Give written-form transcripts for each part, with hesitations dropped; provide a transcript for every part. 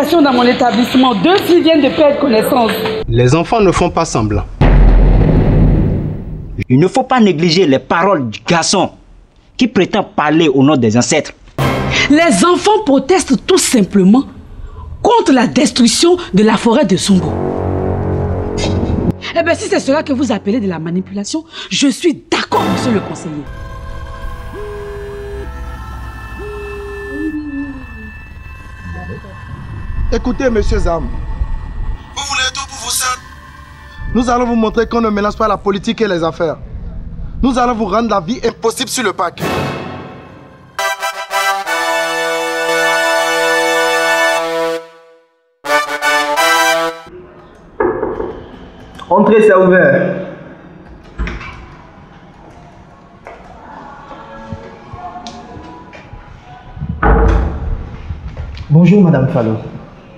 situation dans mon établissement. 2 filles viennent de perdre connaissance. Les enfants ne font pas semblant. Il ne faut pas négliger les paroles du garçon qui prétend parler au nom des ancêtres. Les enfants protestent tout simplement contre la destruction de la forêt de Songo. Eh bien, si c'est cela que vous appelez de la manipulation, je suis d'accord, monsieur le conseiller. Écoutez, monsieur Zam. Vous voulez tout pour vous seul? Nous allons vous montrer qu'on ne mélange pas la politique et les affaires. Nous allons vous rendre la vie impossible sur le parc. Entrez, c'est ouvert. Bonjour, Madame Fallot.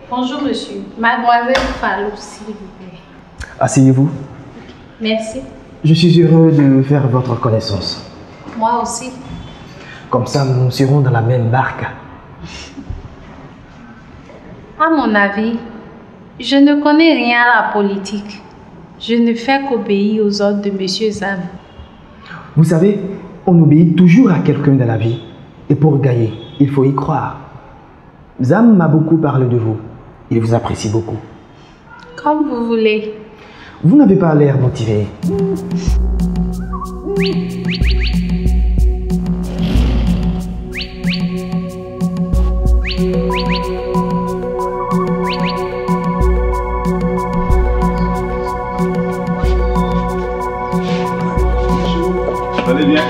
Bonjour, monsieur. Mademoiselle Fallot, s'il vous plaît. Asseyez-vous. Merci. Je suis heureux de faire votre connaissance. Moi aussi. Comme ça, nous serons dans la même barque. À mon avis, je ne connais rien à la politique. Je ne fais qu'obéir aux ordres de monsieur Zam. Vous savez, on obéit toujours à quelqu'un dans la vie. Et pour gagner, il faut y croire. Zam m'a beaucoup parlé de vous. Il vous apprécie beaucoup. Comme vous voulez. Vous n'avez pas l'air motivé. Allez bien.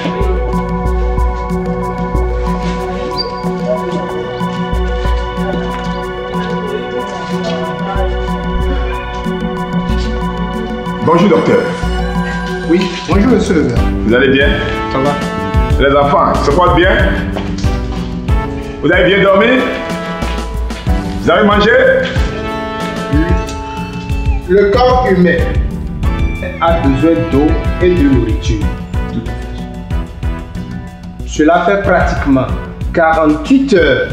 Bonjour docteur. Oui, bonjour monsieur le maire. Vous allez bien? Ça va? Les enfants se portent bien? Vous avez bien dormi? Vous avez mangé? Le corps humain a besoin d'eau et de nourriture. Cela fait pratiquement 48 heures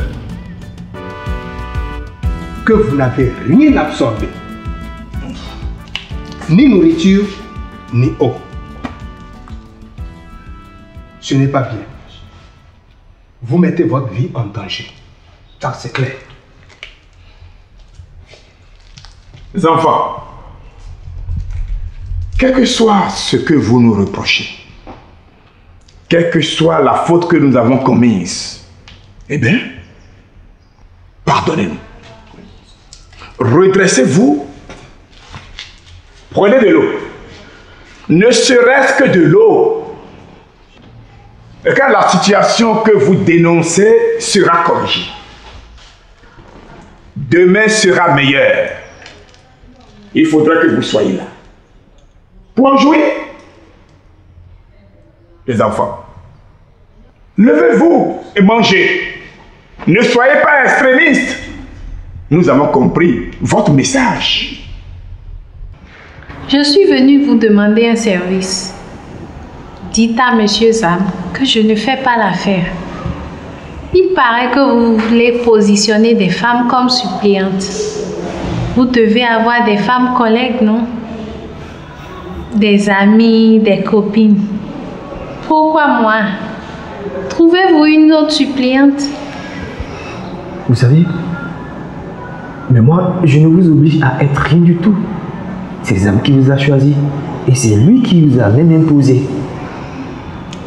que vous n'avez rien absorbé. Ni nourriture, ni eau. Ce n'est pas bien. Vous mettez votre vie en danger. Ça, c'est clair. Les enfants, quel que soit ce que vous nous reprochez, quelle que soit la faute que nous avons commise, eh bien, pardonnez-nous. Redressez-vous. Prenez de l'eau. Ne serait-ce que de l'eau. Et quand la situation que vous dénoncez sera corrigée, demain sera meilleur. Il faudra que vous soyez là pour en jouer. Les enfants, levez-vous et mangez. Ne soyez pas extrémistes. Nous avons compris votre message. Je suis venue vous demander un service. Dites à monsieur Zam que je ne fais pas l'affaire. Il paraît que vous voulez positionner des femmes comme suppléantes. Vous devez avoir des femmes collègues, non? Des amies, des copines. Pourquoi moi? Trouvez-vous une autre suppléante? Vous savez, mais moi, je ne vous oblige à être rien du tout. C'est Zam qui vous a choisi et c'est lui qui vous a même imposé.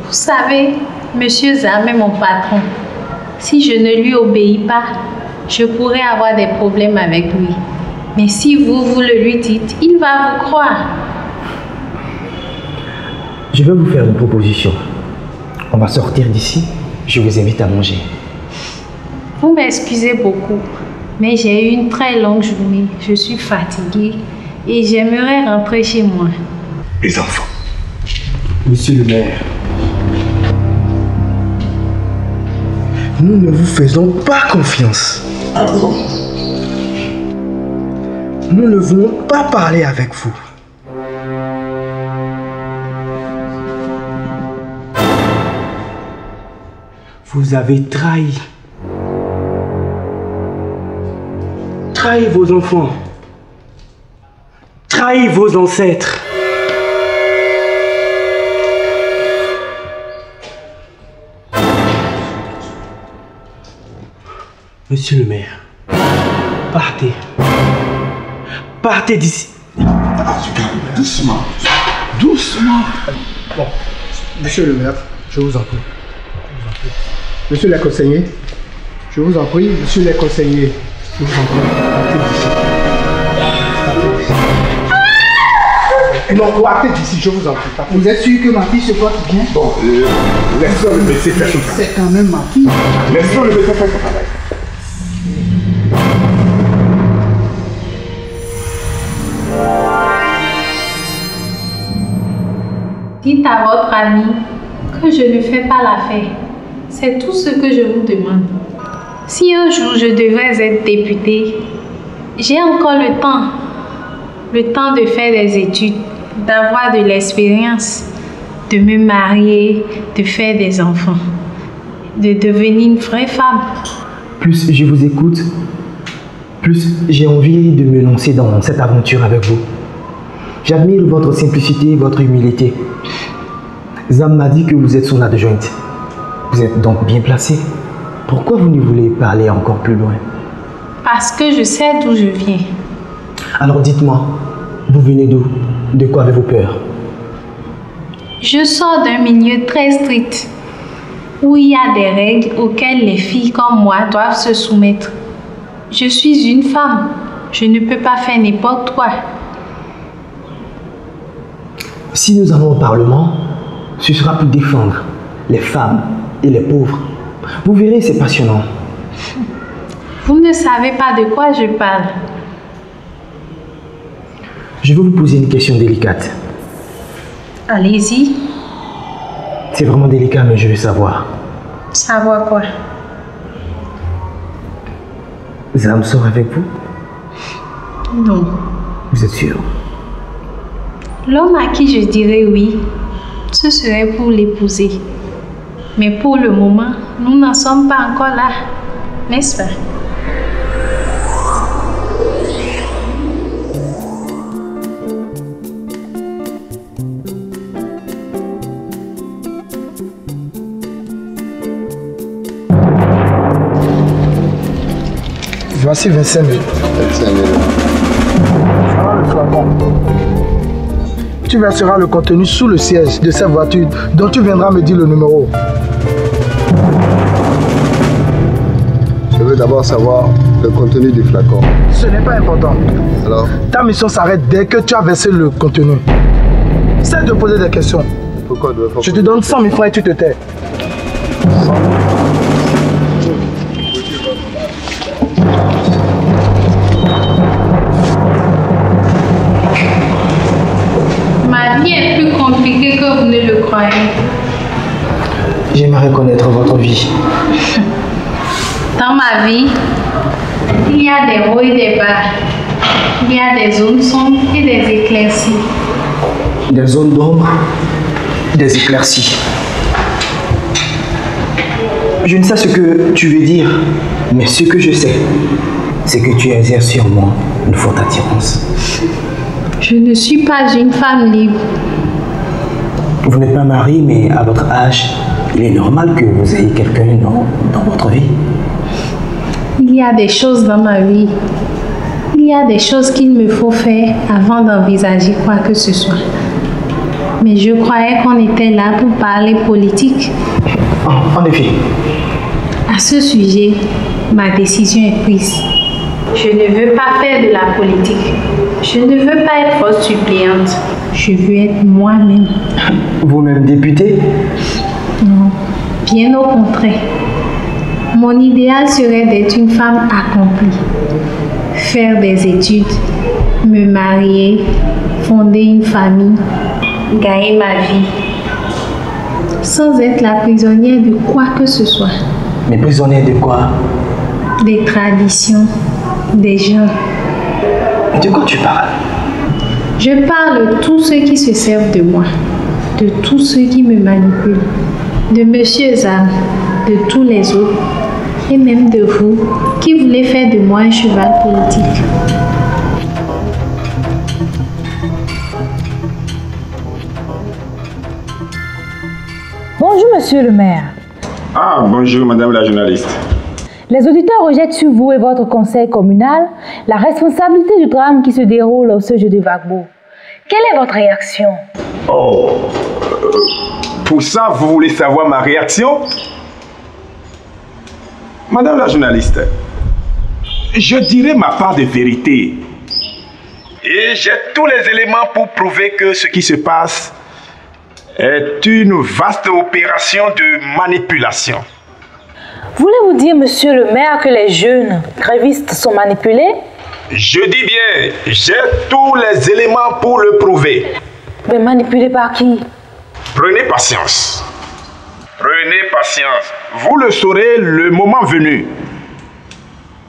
Vous savez, monsieur Zam est mon patron. Si je ne lui obéis pas, je pourrais avoir des problèmes avec lui. Mais si vous le lui dites, il va vous croire. Je vais vous faire une proposition. On va sortir d'ici. Je vous invite à manger. Vous m'excusez beaucoup, mais j'ai eu une très longue journée. Je suis fatiguée et j'aimerais rentrer chez moi. Les enfants. Monsieur le maire, nous ne vous faisons pas confiance. Ah bon? Nous ne voulons pas parler avec vous. Vous avez trahi. trahi vos enfants, trahi vos ancêtres. Monsieur le maire, partez. Partez d'ici. Doucement. Doucement. Bon, monsieur le maire, je vous en prie. Monsieur le conseiller, je vous en prie, monsieur le conseiller, je vous en prie, partez d'ici. Non, partez d'ici, je vous en prie. Partez. Vous êtes sûr que ma fille se porte bien? Bon, laissons le médecin faire son travail. C'est quand même ma fille. Laissons le médecin faire son travail. Dites à votre ami que je ne fais pas l'affaire. C'est tout ce que je vous demande. Si un jour je devrais être députée, j'ai encore le temps de faire des études, d'avoir de l'expérience, de me marier, de faire des enfants, de devenir une vraie femme. Plus je vous écoute, plus j'ai envie de me lancer dans cette aventure avec vous. J'admire votre simplicité et votre humilité. Zam m'a dit que vous êtes son adjointe. Vous êtes donc bien placé. Pourquoi vous ne voulez pas aller encore plus loin? Parce que je sais d'où je viens. Alors dites-moi, vous venez d'où? De quoi avez-vous peur? Je sors d'un milieu très strict, où il y a des règles auxquelles les filles comme moi doivent se soumettre. Je suis une femme. Je ne peux pas faire n'importe quoi. Si nous allons au Parlement, ce sera pour défendre les femmes et les pauvres. Vous verrez, c'est passionnant. Vous ne savez pas de quoi je parle. Je vais vous poser une question délicate. Allez-y. C'est vraiment délicat, mais je veux savoir. Savoir quoi? Zam sort avec vous? Non. Vous êtes sûr? L'homme à qui je dirais oui, ce serait pour l'épouser. Mais pour le moment, nous n'en sommes pas encore là, n'est-ce pas? Voici 25 000. 25 000. Voilà le flacon. Tu verseras le contenu sous le siège de cette voiture dont tu viendras me dire le numéro. Je veux d'abord savoir le contenu du flacon. Ce n'est pas important. Alors? Ta mission s'arrête dès que tu as versé le contenu. Cesse de poser des questions. Pourquoi je te donne 100 000 francs et tu te tais. 100 000. Ma vie est plus compliquée que vous ne le croyez. J'aimerais connaître votre vie. Dans ma vie, il y a des hauts et des bas. Il y a des zones sombres et des éclaircies. Des zones d'ombre, des éclaircies. Je ne sais ce que tu veux dire, mais ce que je sais, c'est que tu exerces sur moi une forte attirance. Je ne suis pas une femme libre. Vous n'êtes pas marié, mais à votre âge, il est normal que vous ayez quelqu'un dans votre vie. Il y a des choses dans ma vie. Il y a des choses qu'il me faut faire avant d'envisager quoi que ce soit. Mais je croyais qu'on était là pour parler politique. En effet. À ce sujet, ma décision est prise. Je ne veux pas faire de la politique. Je ne veux pas être votre suppléante. Je veux être moi-même. Vous-même députée? Non, bien au contraire. Mon idéal serait d'être une femme accomplie. Faire des études, me marier, fonder une famille, gagner ma vie. Sans être la prisonnière de quoi que ce soit. Mais prisonnière de quoi? Des traditions, des gens. De quoi tu parles? Je parle de tous ceux qui se servent de moi, de tous ceux qui me manipulent, de Monsieur Zam, de tous les autres. et même de vous qui voulez faire de moi un cheval politique. Bonjour, monsieur le maire. Ah, bonjour, madame la journaliste. Les auditeurs rejettent sur vous et votre conseil communal la responsabilité du drame qui se déroule au CEJ de Gbagbo. Quelle est votre réaction? Oh, pour ça, vous voulez savoir ma réaction? Madame la journaliste, je dirai ma part de vérité. Et j'ai tous les éléments pour prouver que ce qui se passe est une vaste opération de manipulation. Voulez-vous dire, monsieur le maire, que les jeunes grévistes sont manipulés? Je dis bien, j'ai tous les éléments pour le prouver. Mais manipulés par qui? Prenez patience. Prenez patience. Vous le saurez le moment venu.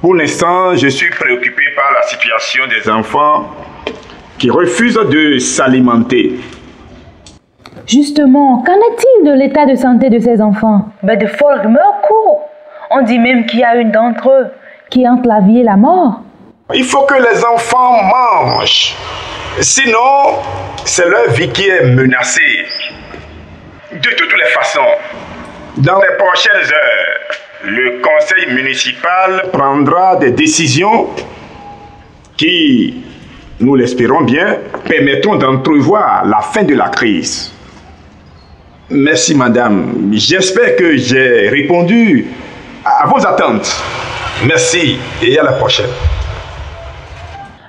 Pour l'instant, je suis préoccupé par la situation des enfants qui refusent de s'alimenter. Justement, qu'en est-il de l'état de santé de ces enfants? De folles rumeurs courent. On dit même qu'il y a une d'entre eux qui est entre la vie et la mort. Il faut que les enfants mangent. Sinon, c'est leur vie qui est menacée. De toutes les façons, dans les prochaines heures, le conseil municipal prendra des décisions qui, nous l'espérons bien, permettront d'entrevoir la fin de la crise. Merci, madame. J'espère que j'ai répondu à vos attentes. Merci et à la prochaine.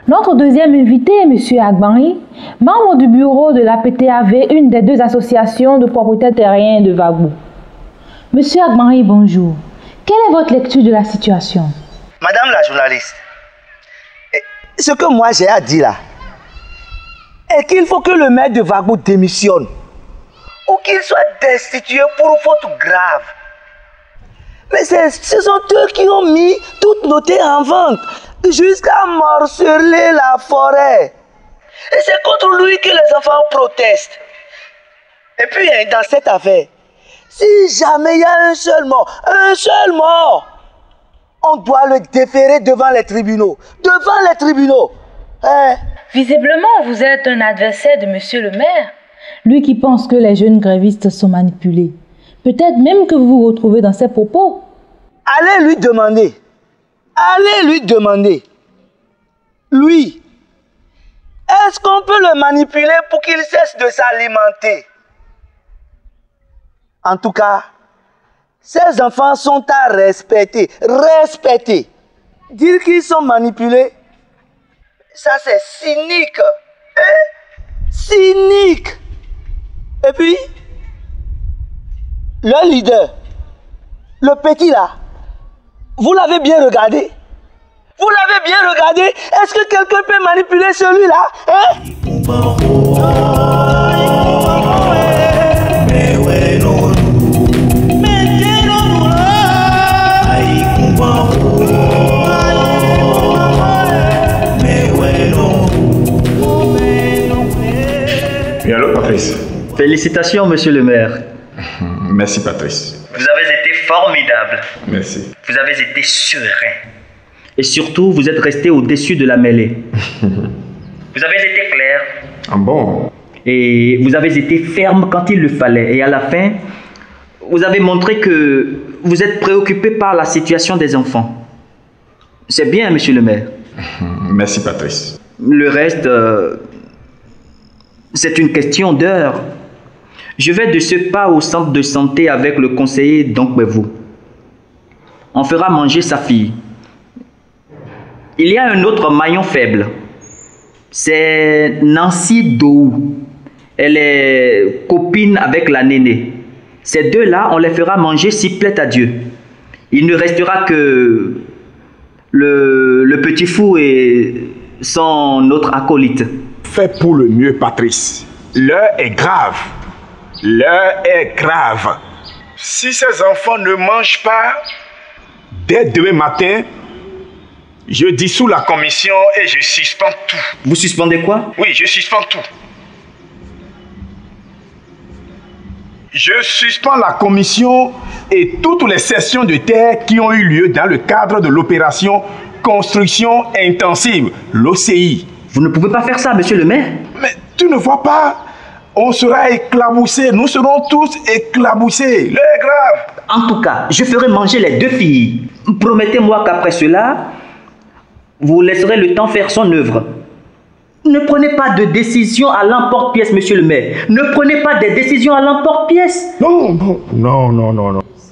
Notre deuxième invité est M. Agbanri, membre du bureau de la PTAV, une des deux associations de propriétaires terriens de Gbagbo. M. Agbanri, bonjour. Quelle est votre lecture de la situation? Madame la journaliste, ce que moi j'ai à dire là, est qu'il faut que le maire de Gbagbo démissionne ou qu'il soit destitué pour une faute grave. Mais ce sont eux qui ont mis toutes nos terres en vente jusqu'à morceler la forêt. Et c'est contre lui que les enfants protestent. Et puis dans cette affaire, si jamais il y a un seul mort, on doit le déférer devant les tribunaux. Devant les tribunaux. Visiblement, vous êtes un adversaire de monsieur le maire. Lui qui pense que les jeunes grévistes sont manipulés. Peut-être même que vous vous retrouvez dans ses propos. Allez lui demander. Allez lui demander. Lui, est-ce qu'on peut le manipuler pour qu'il cesse de s'alimenter? En tout cas, ces enfants sont à respecter. Respecter. Dire qu'ils sont manipulés, ça c'est cynique. Cynique. Et puis, le leader, le petit là, vous l'avez bien regardé? Vous l'avez bien regardé? Est-ce que quelqu'un peut manipuler celui-là? Et alors, Patrice? Félicitations, monsieur le maire. Merci, Patrice. Vous avez été formidable. Merci. Vous avez été serein. Et surtout, vous êtes resté au-dessus de la mêlée. Vous avez été clair. Ah bon? Et vous avez été ferme quand il le fallait. Et à la fin, vous avez montré que vous êtes préoccupé par la situation des enfants. C'est bien, monsieur le maire. Merci, Patrice. Le reste, c'est une question d'heure. Je vais de ce pas au centre de santé avec le conseiller d'Onkbevu. On fera manger sa fille. Il y a un autre maillon faible. C'est Nancy Dou. Elle est copine avec la nénée. Ces deux-là, on les fera manger s'il plaît à Dieu. Il ne restera que le petit fou et son autre acolyte. Fais pour le mieux, Patrice. L'heure est grave. L'heure est grave. Si ces enfants ne mangent pas, dès demain matin, je dissous la commission et je suspends tout. Vous suspendez quoi? Oui, je suspends tout. Je suspends la commission et toutes les cessions de terre qui ont eu lieu dans le cadre de l'opération Construction Intensive, l'OCI. Vous ne pouvez pas faire ça, monsieur le maire. Mais tu ne vois pas? On sera éclaboussés, nous serons tous éclaboussés. L'heure est grave. En tout cas, je ferai manger les 2 filles. Promettez-moi qu'après cela, vous laisserez le temps faire son œuvre. Ne prenez pas de décision à l'emporte-pièce, monsieur le maire. Ne prenez pas des décisions à l'emporte-pièce. Non.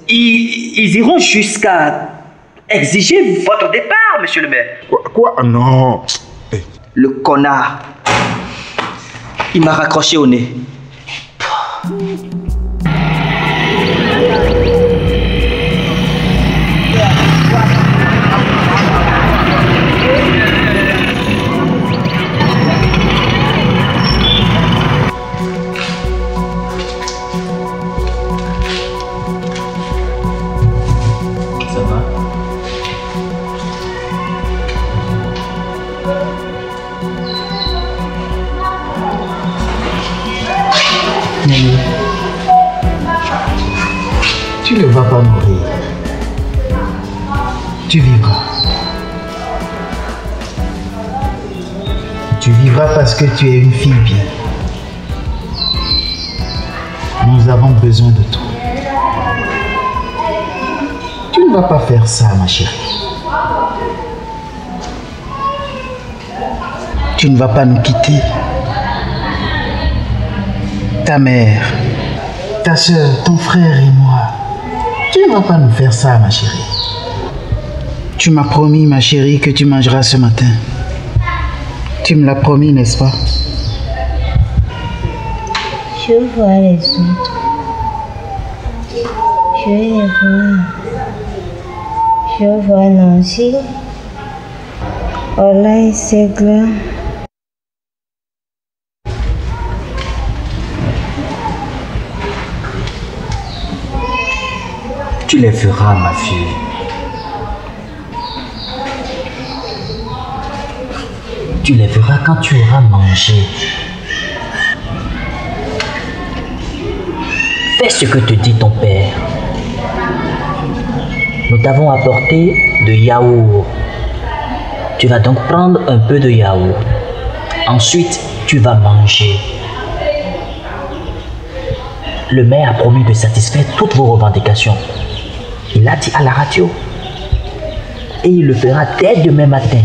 Ils iront jusqu'à exiger votre départ, monsieur le maire. Quoi? Non. Le connard. Il m'a raccroché au nez. Ça va? Néné, tu ne vas pas mourir. Tu vivras. Tu vivras parce que tu es une fille bien. Nous avons besoin de toi. Tu ne vas pas faire ça, ma chérie. Tu ne vas pas nous quitter. Ta mère, ta soeur, ton frère et moi. Tu ne vas pas nous faire ça, ma chérie. Tu m'as promis, ma chérie, que tu mangeras ce matin. Tu me l'as promis, n'est-ce pas? Je vois les autres. Je vais les voir. Je vois Nancy. Ola et Segla. Tu les feras, ma fille. Tu les verras quand tu auras mangé. Fais ce que te dit ton père. Nous t'avons apporté de yaourt. Tu vas donc prendre un peu de yaourt. Ensuite, tu vas manger. Le maire a promis de satisfaire toutes vos revendications. Il l'a dit à la radio. Et il le fera dès demain matin.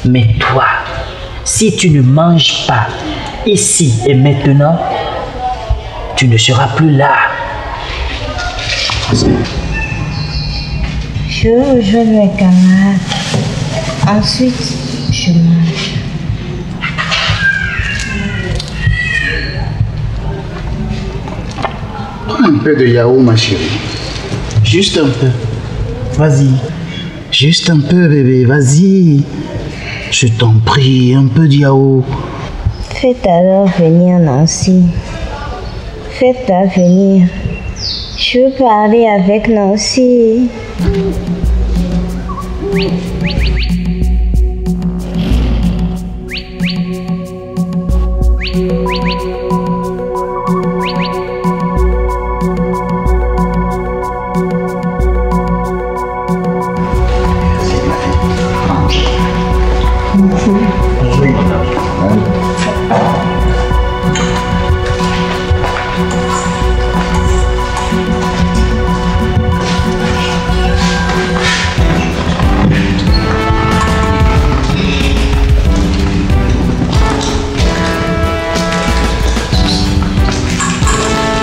Mais toi, si tu ne manges pas ici et maintenant, tu ne seras plus là. Je rejoins mes camarades. Ensuite, je mange. Prends un peu de yaourt, ma chérie. Juste un peu. Vas-y. Juste un peu, bébé. Vas-y. Je t'en prie, un peu de yaourt. Faites alors venir Nancy. Faites-la venir. Je veux parler avec Nancy.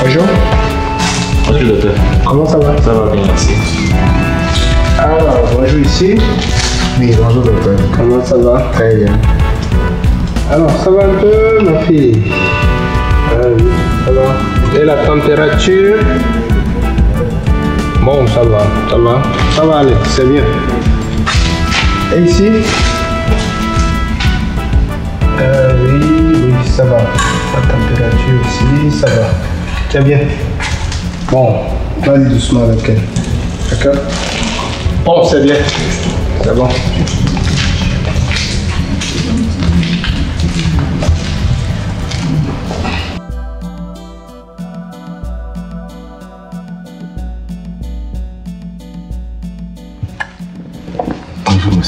Bonjour. Bonjour docteur. Comment ça va? Ça va bien, merci. Alors, bonjour ici. Oui, bonjour docteur. Comment ça va? Très bien. Alors, ça va un peu, ma fille? Oui, ça va. Et la température? Bon, ça va, ça va. Ça va aller, c'est bien. Et ici? Oui, ça va. La température aussi, ça va. C'est bien. Bon, vas-y doucement avec elle. D'accord? Bon, c'est bien. C'est bon.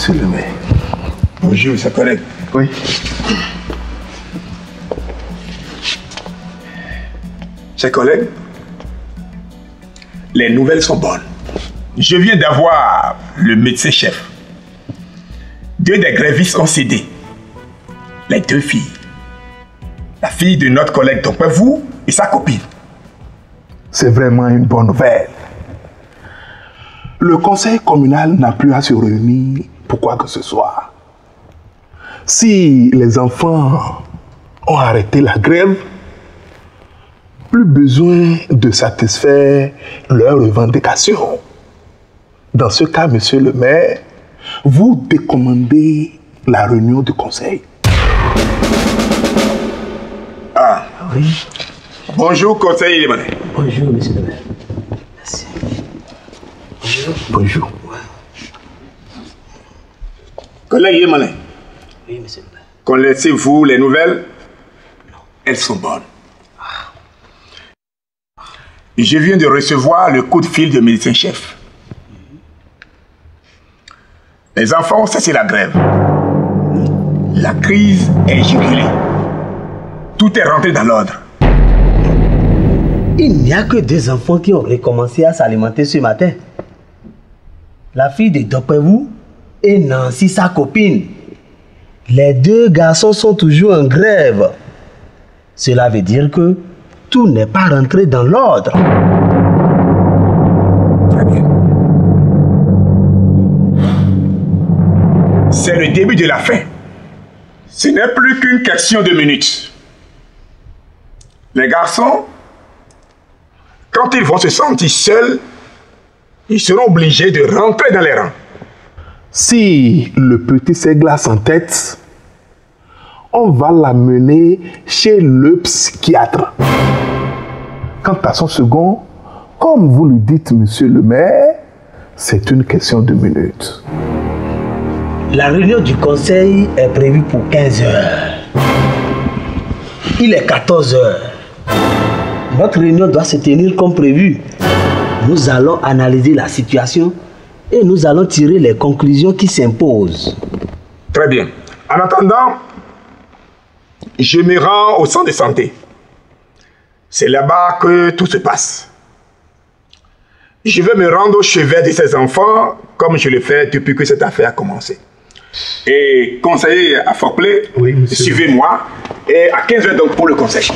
monsieur le maire. Bonjour, chers collègues. Oui. Chers collègues, les nouvelles sont bonnes. Je viens d'avoir le médecin-chef. 2 des grévistes ont cédé. Les 2 filles. La fille de notre collègue Dompevou et sa copine. C'est vraiment une bonne nouvelle. Le conseil communal n'a plus à se réunir pour quoi que ce soit. Si les enfants ont arrêté la grève, plus besoin de satisfaire leurs revendications. Dans ce cas, monsieur le maire, vous décommandez la réunion du conseil. Ah, oui. Bonjour, conseiller Limané. Bonjour, monsieur le maire. Merci. Bonjour. Collègue Limané. Oui, monsieur le maire. Connaissez-vous les nouvelles? Non. Elles sont bonnes. Je viens de recevoir le coup de fil du médecin-chef. Les enfants ont cessé la grève. La crise est jugulée. Tout est rentré dans l'ordre. Il n'y a que 2 enfants qui ont recommencé à s'alimenter ce matin. La fille de Dompevou et Nancy, sa copine. Les 2 garçons sont toujours en grève. Cela veut dire que tout n'est pas rentré dans l'ordre. Très bien. C'est le début de la fin. Ce n'est plus qu'une question de minutes. Les garçons, quand ils vont se sentir seuls, ils seront obligés de rentrer dans les rangs. Si le petit s'églace en tête, on va l'amener chez le psychiatre. Quant à son second, comme vous le dites, monsieur le maire, c'est une question de minutes. La réunion du conseil est prévue pour 15 heures. Il est 14 heures. Notre réunion doit se tenir comme prévu. Nous allons analyser la situation et nous allons tirer les conclusions qui s'imposent. Très bien. En attendant, je me rends au centre de santé. C'est là-bas que tout se passe. Je vais me rendre au chevet de ces enfants comme je le fais depuis que cette affaire a commencé. Et conseiller à Fopley, oui, suivez-moi. Et à 15 h donc pour le conseil.